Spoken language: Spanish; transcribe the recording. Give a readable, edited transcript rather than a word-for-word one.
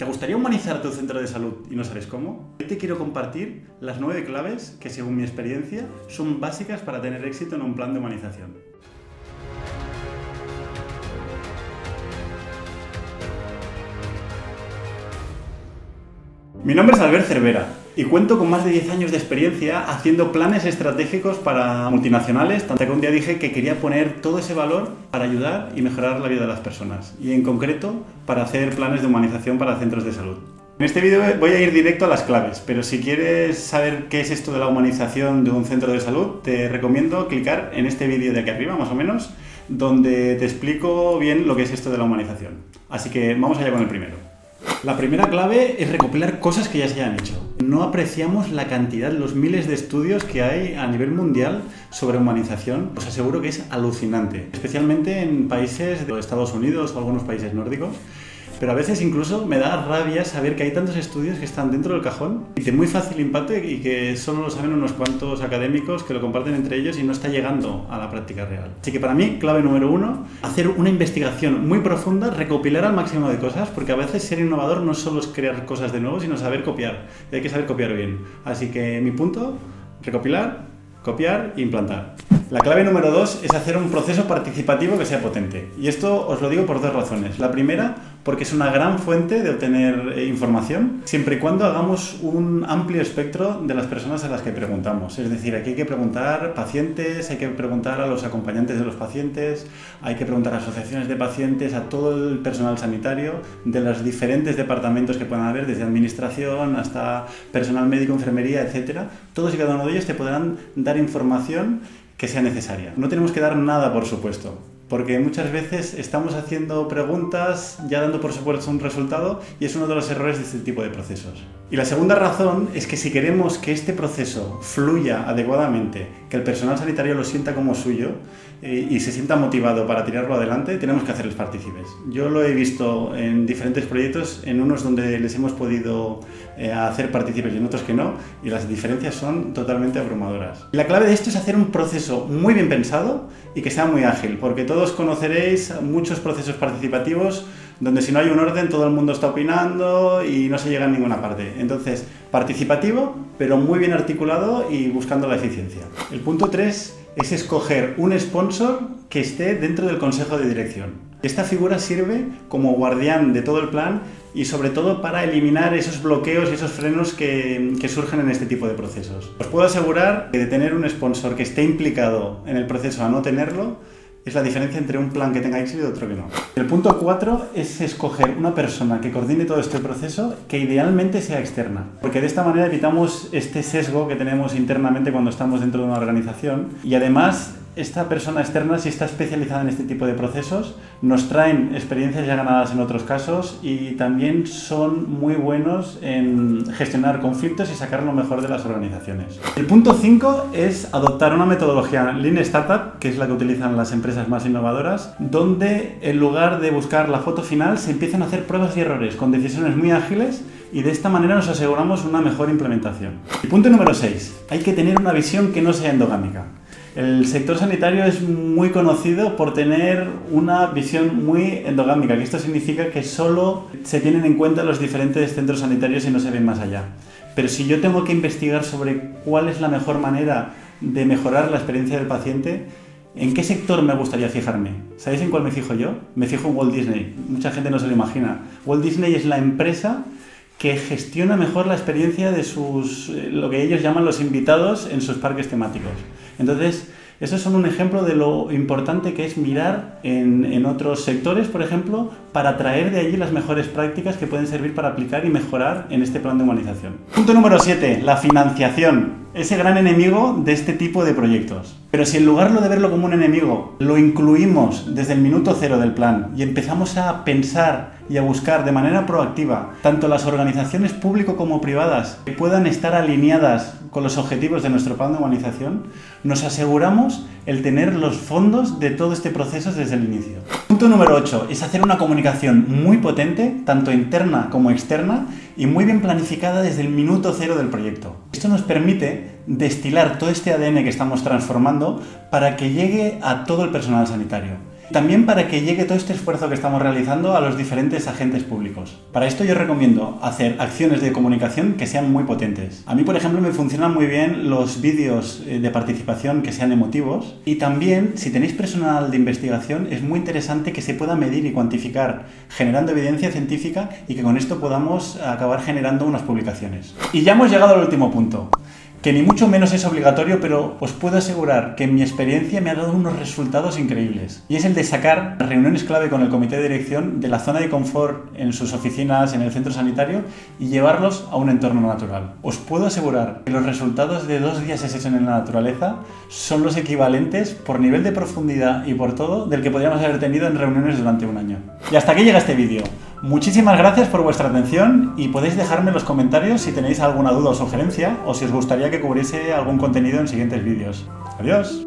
¿Te gustaría humanizar tu centro de salud y no sabes cómo? Hoy te quiero compartir las 9 claves que, según mi experiencia, son básicas para tener éxito en un plan de humanización. Mi nombre es Albert Cervera y cuento con más de 10 años de experiencia haciendo planes estratégicos para multinacionales, tanto que un día dije que quería poner todo ese valor para ayudar y mejorar la vida de las personas, y en concreto para hacer planes de humanización para centros de salud. En este vídeo voy a ir directo a las claves, pero si quieres saber qué es esto de la humanización de un centro de salud, te recomiendo clicar en este vídeo de aquí arriba, más o menos, donde te explico bien lo que es esto de la humanización. Así que vamos allá con el primero. La primera clave es recopilar cosas que ya se hayan hecho. No apreciamos la cantidad, los miles de estudios que hay a nivel mundial sobre humanización. Os aseguro que es alucinante, especialmente en países de Estados Unidos o algunos países nórdicos. Pero a veces incluso me da rabia saber que hay tantos estudios que están dentro del cajón y de muy fácil impacto y que solo lo saben unos cuantos académicos que lo comparten entre ellos y no está llegando a la práctica real. Así que para mí, clave número 1, hacer una investigación muy profunda, recopilar al máximo de cosas, porque a veces ser innovador no solo es crear cosas de nuevo, sino saber copiar. Y hay que saber copiar bien. Así que mi punto, recopilar, copiar e implantar. La clave número 2 es hacer un proceso participativo que sea potente. Y esto os lo digo por 2 razones. La primera, porque es una gran fuente de obtener información, siempre y cuando hagamos un amplio espectro de las personas a las que preguntamos. Es decir, aquí hay que preguntar a pacientes, hay que preguntar a los acompañantes de los pacientes, hay que preguntar a asociaciones de pacientes, a todo el personal sanitario, de los diferentes departamentos que puedan haber, desde administración hasta personal médico, enfermería, etc. Todos y cada uno de ellos te podrán dar información que sea necesaria. No tenemos que dar nada, por supuesto, porque muchas veces estamos haciendo preguntas ya dando por supuesto un resultado, y es uno de los errores de este tipo de procesos. Y la segunda razón es que si queremos que este proceso fluya adecuadamente, que el personal sanitario lo sienta como suyo y se sienta motivado para tirarlo adelante, tenemos que hacerles partícipes. Yo lo he visto en diferentes proyectos, en unos donde les hemos podido hacer partícipes y en otros que no, y las diferencias son totalmente abrumadoras. La clave de esto es hacer un proceso muy bien pensado y que sea muy ágil, porque todos conoceréis muchos procesos participativos donde si no hay un orden todo el mundo está opinando y no se llega a ninguna parte. Entonces, participativo, pero muy bien articulado y buscando la eficiencia. El punto 3 es escoger un sponsor que esté dentro del consejo de dirección. Esta figura sirve como guardián de todo el plan y sobre todo para eliminar esos bloqueos y esos frenos que surgen en este tipo de procesos. Os puedo asegurar que de tener un sponsor que esté implicado en el proceso a no tenerlo es la diferencia entre un plan que tenga éxito y otro que no. El punto 4 es escoger una persona que coordine todo este proceso, que idealmente sea externa, porque de esta manera evitamos este sesgo que tenemos internamente cuando estamos dentro de una organización, y además esta persona externa, si está especializada en este tipo de procesos, nos traen experiencias ya ganadas en otros casos y también son muy buenos en gestionar conflictos y sacar lo mejor de las organizaciones. El punto 5 es adoptar una metodología Lean Startup, que es la que utilizan las empresas más innovadoras, donde en lugar de buscar la foto final se empiezan a hacer pruebas y errores con decisiones muy ágiles, y de esta manera nos aseguramos una mejor implementación. El punto número 6. Hay que tener una visión que no sea endogámica. El sector sanitario es muy conocido por tener una visión muy endogámica, que esto significa que solo se tienen en cuenta los diferentes centros sanitarios y no se ven más allá. Pero si yo tengo que investigar sobre cuál es la mejor manera de mejorar la experiencia del paciente, ¿en qué sector me gustaría fijarme? ¿Sabéis en cuál me fijo yo? Me fijo en Walt Disney. Mucha gente no se lo imagina. Walt Disney es la empresa que gestiona mejor la experiencia de lo que ellos llaman los invitados en sus parques temáticos. Entonces, esos son un ejemplo de lo importante que es mirar en otros sectores, por ejemplo, para traer de allí las mejores prácticas que pueden servir para aplicar y mejorar en este plan de humanización. Punto número 7, la financiación. Ese gran enemigo de este tipo de proyectos. Pero si en lugar de verlo como un enemigo, lo incluimos desde el minuto 0 del plan y empezamos a pensar y a buscar de manera proactiva tanto las organizaciones público como privadas que puedan estar alineadas con los objetivos de nuestro plan de humanización, nos aseguramos el tener los fondos de todo este proceso desde el inicio. Punto número 8 es hacer una comunicación muy potente, tanto interna como externa, y muy bien planificada desde el minuto 0 del proyecto. Esto nos permite destilar todo este ADN que estamos transformando para que llegue a todo el personal sanitario. También para que llegue todo este esfuerzo que estamos realizando a los diferentes agentes públicos. Para esto yo recomiendo hacer acciones de comunicación que sean muy potentes. A mí, por ejemplo, me funcionan muy bien los vídeos de participación que sean emotivos, y también, si tenéis personal de investigación, es muy interesante que se pueda medir y cuantificar, generando evidencia científica, y que con esto podamos acabar generando unas publicaciones. Y ya hemos llegado al último punto, que ni mucho menos es obligatorio, pero os puedo asegurar que en mi experiencia me ha dado unos resultados increíbles. Y es el de sacar las reuniones clave con el comité de dirección de la zona de confort en sus oficinas, en el centro sanitario, y llevarlos a un entorno natural. Os puedo asegurar que los resultados de 2 días de sesión en la naturaleza son los equivalentes por nivel de profundidad y por todo del que podríamos haber tenido en reuniones durante un año. Y hasta aquí llega este vídeo. Muchísimas gracias por vuestra atención, y podéis dejarme en los comentarios si tenéis alguna duda o sugerencia, o si os gustaría que cubriese algún contenido en siguientes vídeos. ¡Adiós!